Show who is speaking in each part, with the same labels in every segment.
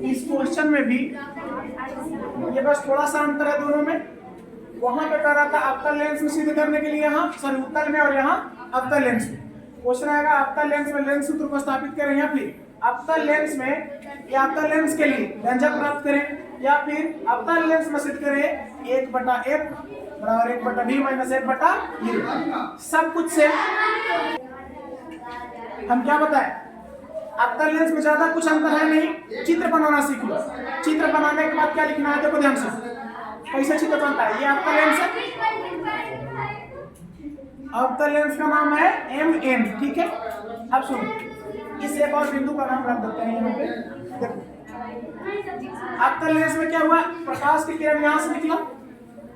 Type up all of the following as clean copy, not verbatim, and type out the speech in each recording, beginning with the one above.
Speaker 1: इस क्वेश्चन में भी ये बस थोड़ा सा अंतर है दोनों में। वहां पे कर रहा था अवतल लेंस में सिद्ध करने के लिए, यहाँ सॉरी उत्तल में, और यहाँ अवतल लेंस में। क्वेश्चन आएगा अवतल लेंस में लेंस सूत्र को स्थापित करें, या फिर अवतल लेंस में या अवतल लेंस के लिए व्यंजक प्राप्त करें, या फिर अवतल लेंस में सिद्ध करें 1/f बराबर 1/v माइनस 1/u। सब कुछ से हम क्या बताएं, अवतल लेंस में ज्यादा कुछ अंतर है नहीं। चित्र बनाना सीख लो। चित्र बनाने के बाद क्या लिखना है देखो ध्यान से, कैसे चित्र बनता है। ये अवतल लेंस है, अवतल लेंस का नाम है MN, ठीक है। अब सुनो, इस एक और बिंदु का नाम रख देते हैं यहाँ पे। देखो अवतल लेंस में क्या हुआ, प्रकाश की किरण यहाँ से निकला,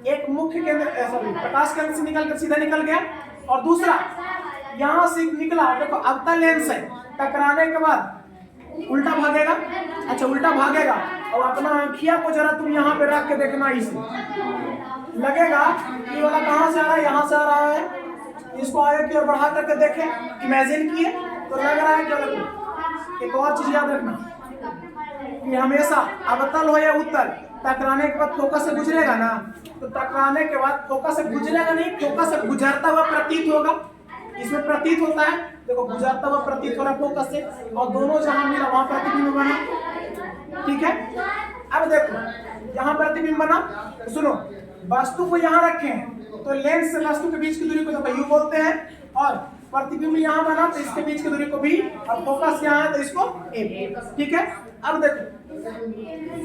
Speaker 1: एक मुख्य केंद्र सॉरी प्रकाश केंद्र से निकलकर सीधा निकल गया, और दूसरा यहाँ से निकला। देखो अवतल लेंस है, टकराने के बाद उल्टा भागेगा। अच्छा उल्टा भागेगा, और अपना आँखिया को जरा तुम यहाँ पे रख के देखना, इसे लगेगा ये वाला कहाँ से आ रहा है, यहाँ से आ रहा है। इसको आगे की ओर बढ़ा करके देखें, इमेजिन किए तो लग रहा है क्या लगो। एक और चीज याद रखना कि हमेशा अवतल हो या उत्तल, टकराने के बाद फोकस से गुजरेगा ना, तो टकराने के बाद फोकस से गुजरेगा नहीं, फोकस से गुजरता हुआ प्रतीत होगा। इसमें प्रतीत होता है, देखो गुजरता हुआ प्रतीत हो रहा है फोकस से, और दोनों जहां मिला वहां प्रतिबिंब बना, ठीक है। अब देखो यहाँ प्रतिबिंब बना, तो सुनो वस्तु को यहाँ रखें तो लेंस से वस्तु के बीच की दूरी को तो u बोलते हैं, और प्रतिबिंब यहाँ बना तो इसके बीच की दूरी को v, और फोकस यहाँ है तो इसको a, ठीक है। अब देखो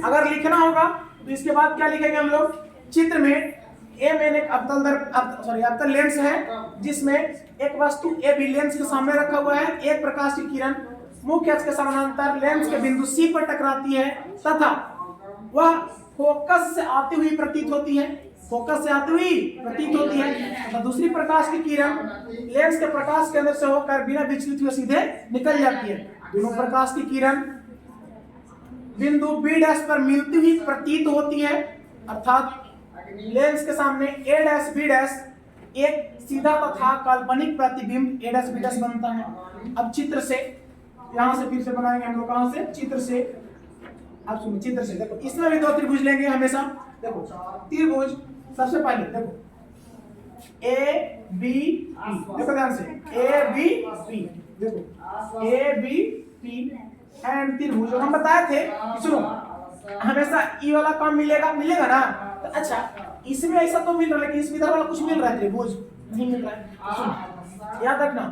Speaker 1: अगर लिखना होगा तो इसके बाद क्या लिखेंगे हम लोग, चित्र में MN एक अवतल लेंस है, जिसमें एक वस्तु A भी लेंस के सामने रखा हुआ है। एक प्रकाश की किरण मुख्य अक्ष के समानांतर लेंस के बिंदु C पर टकराती है, तथा वह फोकस से आती हुई प्रतीत होती है, फोकस से आती हुई प्रतीत होती है। तो दूसरी प्रकाश की किरण लेंस के प्रकाश केंद्र से होकर बिना विचलित हुए सीधे निकल जाती है। दोनों प्रकाश की किरण बिंदु B' पर मिलती हुई प्रतीत होती है, अर्थात लेंस के सामने A', B' एक सीधा तथा काल्पनिक प्रतिबिंब A', B' बनता है। अब चित्र से यहाँ से फिर से बनाएंगे हम लोग, कहाँ से, चित्र से। अब सुनो चित्र से देखो, इसमें भी दो त्रिभुज लेंगे हमेशा। देखो त्रिभुज सबसे पहले देखो ABP, देखो ध्यान से ABP, देखो ABP एंड त्रिभुज हम बताए थे। सुनो हमेशा ई वाला काम मिलेगा ना, तो अच्छा इसमें ऐसा तो मिल रहा है, लेकिन इस इधर वाला कुछ मिल रहा है, त्रिभुज नहीं मिल रहा है। सुनो याद रखना,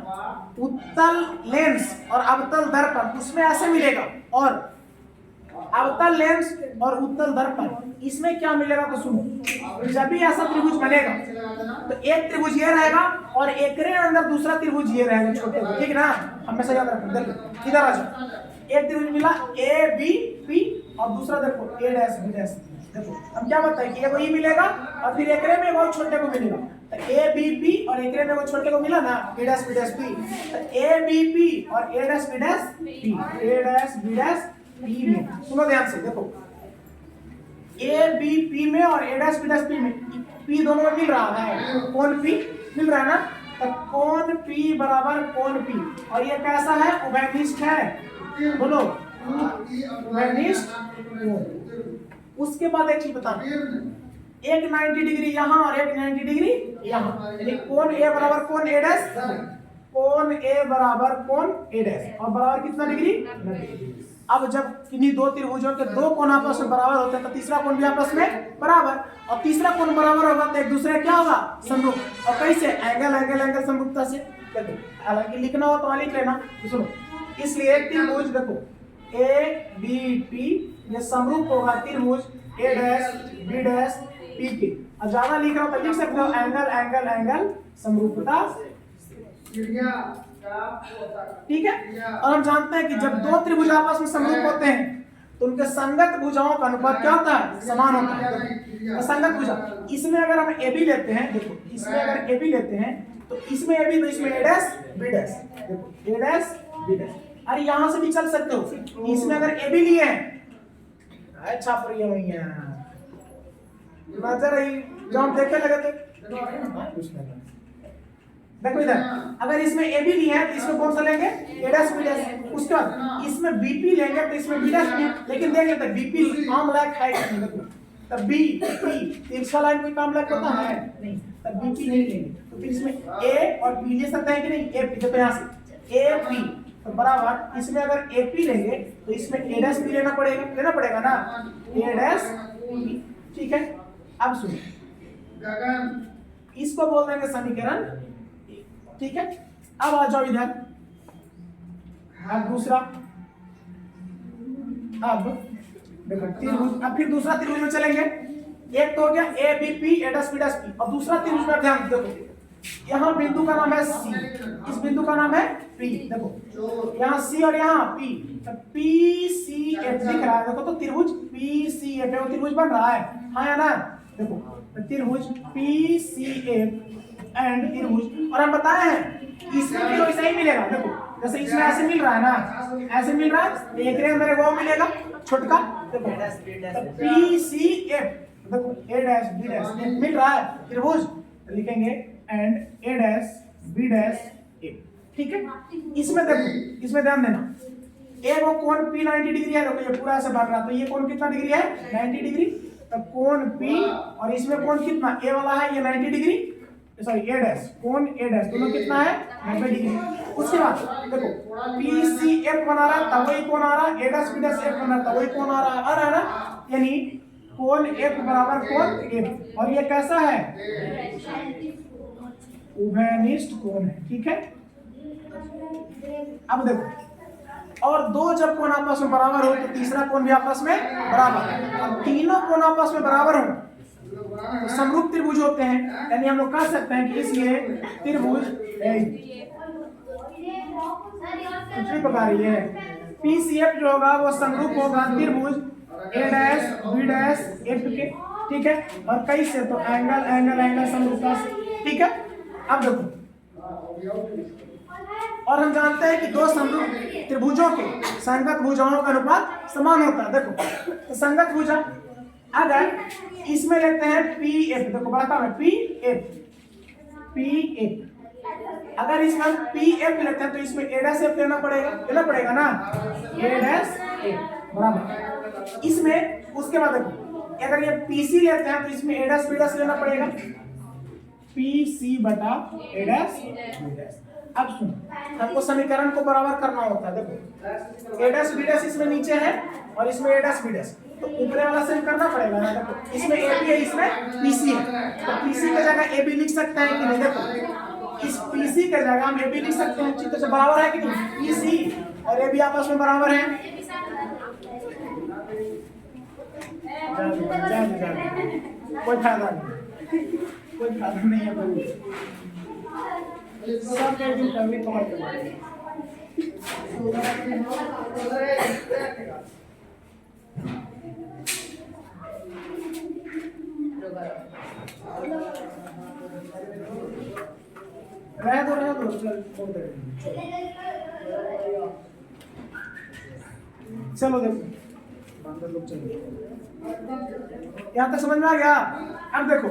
Speaker 1: उत्तल लेंस और अवतल दर्पण उसमें ऐसे मिलेगा, और अवतल लेंस और उत्तल दर्पण इसमें क्या मिलेगा, तो सुनो जब भी ऐसा त्रिभुज बनेगा तो एक त्रिभुज ये रहेगा और एक अंदर दूसरा त्रिभुज ये रहेगा छोटे, ठीक ना, हमेशा याद रखना। देखो इधर आ जाओ, एक त्रिभुज मिला ABP और दूसरा देखो A', B'। देखो हम क्या बताएं कि एगो ई मिलेगा और फिर एकरे में वो छोटे को मिलेगा, तो ABP और एकरे में वो छोटे को मिला ना A', B', तो ABP और A', B' में। सुनो ध्यान से, देखो ABP में और A', B' में P दोनों में मिल रहा है, कोण P मिल रहा है ना, तो कोण P बराबर कोण P, और ये कैसा है, उभयनिष्ठ है, बोलो उभयनिष्ठ। उसके बाद एक चीज बताना, एक 90 डिग्री यहाँ और एक 90 डिग्री यहाँ, यानी कोण A बराबर कोण A', कोण A बराबर कोण A', और बराबर कितना डिग्री, 90 डिग्री। अब जब किन्हीं दो त्रिभुजों के दो कोण आपस में बराबर होते हैं तो तीसरा कोण भी आपस में बराबर, और तीसरा कोण बराबर होगा तो एक दूसरे क्या होगा, समरूप। और कैसे, एंगल समरूपता से। हालांकि लिखना हो तो लिख लेना। सुनो इसलिए त्रिभुज देखो ABP ये समरूप होगा त्रिभुज A', B', P के। अब ज्यादा लिख रहा हो तो लिख सकते हो एंगल समरूपता, ठीक है। और हम जानते हैं कि जब दो त्रिभुज आपस में समरूप होते हैं तो उनके संगत भुजाओं का अनुपात क्या होता है, समान होता है। तो संगत भुजा, इसमें अगर हम AB लेते हैं, देखो इसमें अगर AB लेते हैं तो इसमें AB तो इसमें A', B', देखो A', B'। अरे यहाँ से भी चल सकते हो, इसमें अगर AB लिए हैं, अच्छा पर ये नहीं है नजर ही, जब हम देखे लगे थे देखो इधर, अगर इसमें ए बी लिया है तो इसमें कौन सा लेंगे, ए डैश बी डैश। उसके बाद इसमें बीपी लेंगे तो इसमें बी डैश बी, लेकिन देख लेते हैं बीपी आम लायक है कि नहीं। देखो तब बी पी तिरछा लाइन कोई काम लायक होता है नहीं, तब बीपी नहीं लेंगे। तो फिर इसमें ए और पी ले सकते हैं कि नहीं, ए पी। देखो यहाँ से ए पी तो बराबर, इसमें अगर ए पी लेंगे तो इसमें ए डैश बी लेना पड़ेगा ना, ए डैश बी। ठीक है, अब सुनो, इसको बोल देंगे समीकरण। ठीक है, अब आ जाओ इधर, अब दूसरा, अब देखो त्रिभुज, अब फिर दूसरा त्रिभुज में चलेंगे। एक तो हो गया A B P A dash B dash P, और दूसरा त्रिभुज में ध्यान देखो, यहाँ बिंदु का नाम है सी, इस बिंदु का नाम है पी। देखो यहाँ सी और यहाँ पी, तो पी सी एफ दिख रहा है। देखो तो त्रिभुज पी सी एफ वो त्रिभुज बन रहा है, हाँ या ना। देखो तो त्रिभुज पी सी एफ एंड त्रिभुज, और हम बताए हैं इसमें भी वैसा ही मिलेगा। देखो जैसे इसमें ऐसे मिल रहा है ना, ऐसे मिल रहा है, तो एक रेंज मेरे को मिलेगा छोटका। देखो पी सी एफ, देखो ए डैश बी डैश मिल रहा है त्रिभुज, लिखेंगे and A dash B dash A. ठीक है, इसमें देखो, इसमें ध्यान देना, ए वो कोण P 90 डिग्री है। देखो ये पूरा ऐसे बन रहा है, तो ये कोण कितना डिग्री है, 90 डिग्री। तो कोण P और इसमें कोण कितना, ए वाला है ये 90 डिग्री, सॉरी ए डैश, कोण ए डैश दोनों कितना है, 90 डिग्री। उसके बाद देखो पी सी एफ बना रहा है, तब वही कोण आ रहा है, ए डैश बी डैश एफ बना रहा है, तब वही कोण आ रहा है ना, यानी कोण एफ बराबर कोण एफ। और ये कैसा है, उभयनिष्ठ कोण है। ठीक है, अब देखो, और दो जब कोण आपस में बराबर हो तो तीसरा कोण भी आपस में बराबर, और तीनों कोण आपस में बराबर हो तो समरूप त्रिभुज होते हैं। यानी हम लोग कह सकते हैं कि इसलिए त्रिभुज दूसरी प्रकार ये पीसीएफ जो होगा वो समरूप होगा त्रिभुज ए डैश बी डैश एफ के। ठीक है, और कैसे, तो एंगल एंगल एंगल समरूपता से। ठीक है, अब देखो, और हम जानते हैं कि दो समरूप त्रिभुजों के संगत भुजाओं का अनुपात समान होता है। देखो तो संगत भुजा अगर इसमें लेते हैं पी एफ, देखो बड़ा है पी एफ, अगर इसमें पी एफ लेते हैं तो इसमें ए डैश एफ लेना पड़ेगा ना, ए डैश एफ बराबर इसमें। उसके बाद देखो अगर ये पी सी लेते हैं तो इसमें ए डैश बी डैश लेना पड़ेगा, पी सी बटा ए डैश बी डैश। अब सुनो, हमको समीकरण को बराबर करना होता है। देखो ए डैश बी डैश इसमें नीचे है और इसमें ए डैश बी डैश, तो ऊपर वाला से करना पड़ेगा ना। देखो इसमें ए बी है, इसमें पी सी है, तो पी सी की जगह ए बी लिख सकते हैं कि नहीं। देखो इस पी सी की जगह हम ए बी लिख सकते हैं, चित्र से बराबर है कि नहीं, पी सी और ए बी आपस में बराबर है। कोई फायदा नहीं है, सब एक दिन कभी कवर कर रह दो चलो देखो बंदर लोग चलो, यहाँ तक समझ में आ गया। अब देखो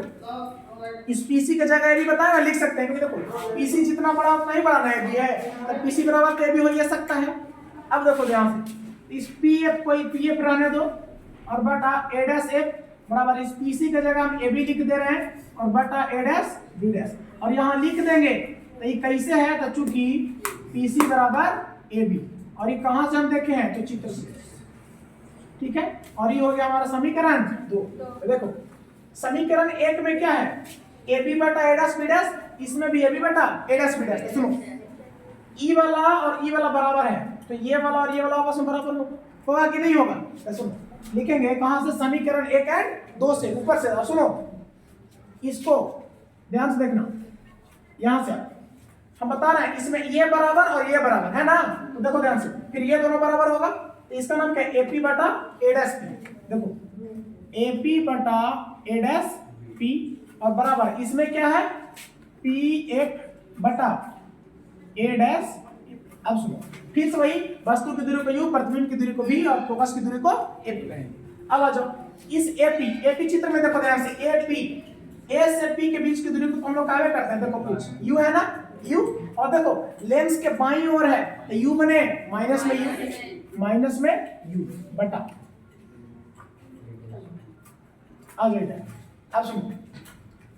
Speaker 1: इस पीसी की जगह भी बताया लिख सकते हैं, देखो पीसी जितना बड़ा उतना ही बड़ा रह दिया है, तो पीसी बराबर तो भी हो ही सकता है। अब देखो ध्यान से, इस पीएफ को पीएफ रहने दो और बटा ए डैश एफ बराबर, इस पीसी की जगह हम ए बी लिख दे रहे हैं और बटा ए डैश बी डैश, और यहाँ लिख देंगे तो ये कैसे है, तो चूंकि पीसी बराबर ए बी, और ये कहाँ से हम देखे हैं, तो चित्र से। ठीक है, और ये हो गया हमारा समीकरण 2। देखो समीकरण 1 में क्या है, ए बी बटा ए डैश बी डैश, इसमें भी ए बी बटा ए डैश बी डैश। सुनो ई वाला और ई वाला बराबर है, तो ये वाला और ये वाला आपस में बराबर होगा कि नहीं होगा। तो सुनो लिखेंगे कहां से, समीकरण 1 और 2 से, ऊपर से। और सुनो इसको ध्यान से देखना, यहां से हम बता रहे हैं इसमें ये बराबर और ये बराबर है ना, तो देखो ध्यान से, फिर ये दोनों बराबर होगा तो इसका नाम क्या है, एपी बटा ए डैश पी। देखो एपी बटा ए डैश पी और बराबर इसमें क्या है, पी एक बटा ए डैश। अब सुनो फिर से वही, वस्तु की दूरी को यू, प्रतिबिंब की दूरी को v और फोकस की दूरी को एपी कहेंगे। अब आ जाओ इस एपी चित्र में देखो ध्यान से, एपी ए से पी के बीच की दूरी को हम लोग काहे करते हैं, देखो कुछ यू है ना, यू, और देखो लेंस के बाईं ओर है तो यू बने माइनस में यू बटा आ गया। अब सुनो,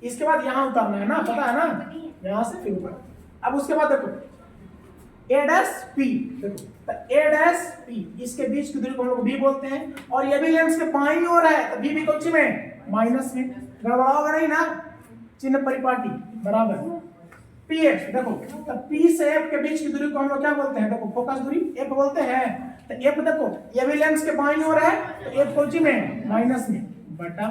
Speaker 1: इसके बाद यहां उतारना है ना, पता है ना, यहां से फिर ऊपर। अब उसके बाद देखो a डैश p, देखो तो a डैश p इसके बीच की दूरी को हम लोग b बोलते हैं, और ये भी लेंस के बाईं ओर है तो b भी कौन सी में माइनस में, गड़बड़ा होगा नहीं ना, चिन्ह परिपाटी बराबर pf। देखो तो p से f के बीच की दूरी को हम लोग क्या बोलते हैं, देखो फोकस दूरी f बोलते हैं, तो f देखो ये भी लेंस के बाईं ओर है तो f कौन सी में माइनस में बटा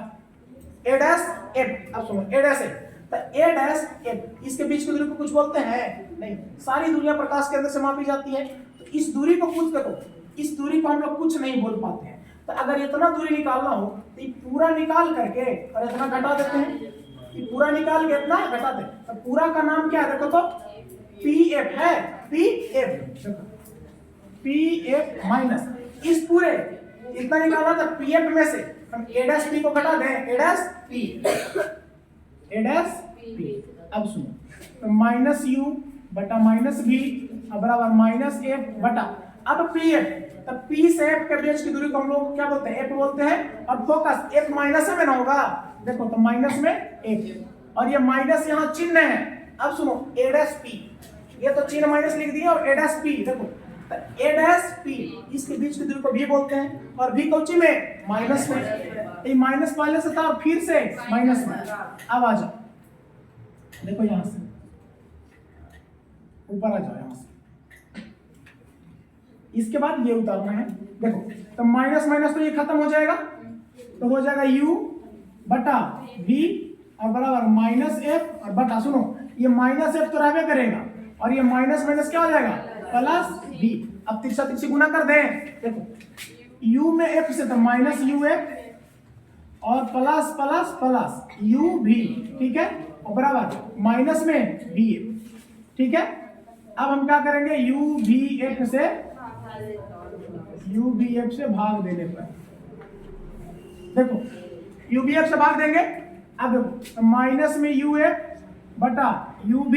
Speaker 1: a डैश f। अब सुनो a डैश f, तो a डैश f इसके बीच की दूरी को कुछ बोलते हैं नहीं, सारी दूरियां प्रकाश के अंदर से मापी जाती है, तो इस दूरी को कुछ, देखो इस दूरी को हम लोग कुछ नहीं बोल पाते हैं, तो अगर इतना दूरी निकालना हो तो ये पूरा निकाल करके और इतना घटा देते हैं, ये पूरा निकाल के इतना घटा दें, तो पूरा का नाम क्या है, देखो तो pf है, pf माइनस इस पूरे इतना निकालना था pf में से हम a डैश p को घटा दें, a डैश p। अब सुनो तो माइनस u बटा माइनस b बराबर माइनस f बटा, अब pf, तो p से f के बीच की दूरी को हम लोग क्या बोलते हैं, f बोलते हैं, और फोकस f माइनस में ना होगा, देखो तो माइनस में f, और ये माइनस यहाँ चिन्ह है। अब सुनो a डैश p, ये तो चिन्ह माइनस लिख दिया, और a डैश p, देखो तो a डैश p इसके बीच की दूरी को b बोलते हैं, और b कौन सी में माइनस में, ये माइनस पहले से था और फिर से माइनस में। अब आ जाओ, देखो यहां से ऊपर आ जाओ यहां से, इसके बाद ये उतारना है, देखो तो माइनस माइनस तो ये खत्म हो जाएगा, तो हो जाएगा u बटा v और बराबर माइनस f, और बटा सुनो ये माइनस f तो रहबे करेगा, और ये माइनस माइनस क्या हो जाएगा प्लस v। अब तिरछा तिरछी गुना कर दें, देखो u में f से तो माइनस uf और प्लस प्लस प्लस u भी, ठीक है, और बराबर माइनस में v, ठीक है। अब हम क्या करेंगे, u v f से भाग देने पर, देखो u v f से भाग देंगे, अब देखो माइनस में u f बटा u v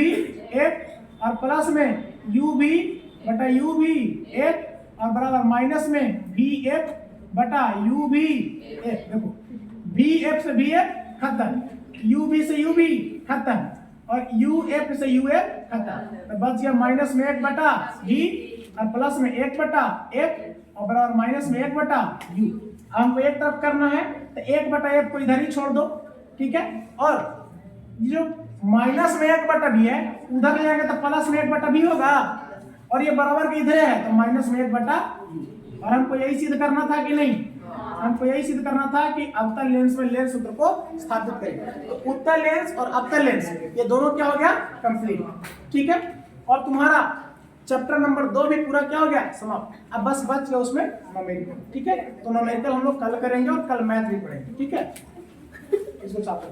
Speaker 1: f और प्लस में u v बटा u v f और बराबर माइनस में v f बटा u v f। देखो v f से v f खत्म, u v से u v खत्म, और u f से u f खत्म, तो बच गया माइनस में 1 बटा v और प्लस में 1 बटा f और बराबर माइनस में 1 बटा u। हमको एक तरफ करना है तो 1 बटा f को इधर ही छोड़ दो, ठीक है, और जो माइनस में 1 बटा v है उधर ले जाएंगे तो प्लस में 1 बटा v होगा, और ये बराबर के इधर है तो माइनस में 1 बटा u। और हमको यही सिद्ध करना था कि नहीं, हमको यही सिद्ध करना था कि अवतल लेंस में लेंस सूत्र को स्थापित करें, तो उत्तल लेंस और अवतल लेंस ये दोनों क्या हो गया कंप्लीट, ठीक है। और तुम्हारा चैप्टर नंबर 2 भी पूरा क्या हो गया समाप्त। अब बस बच गया उसमें नोमेरिकल, ठीक है, तो नोमेरिकल हम लोग कल करेंगे और कल मैथ भी पढ़ेंगे, ठीक है, इसको साफ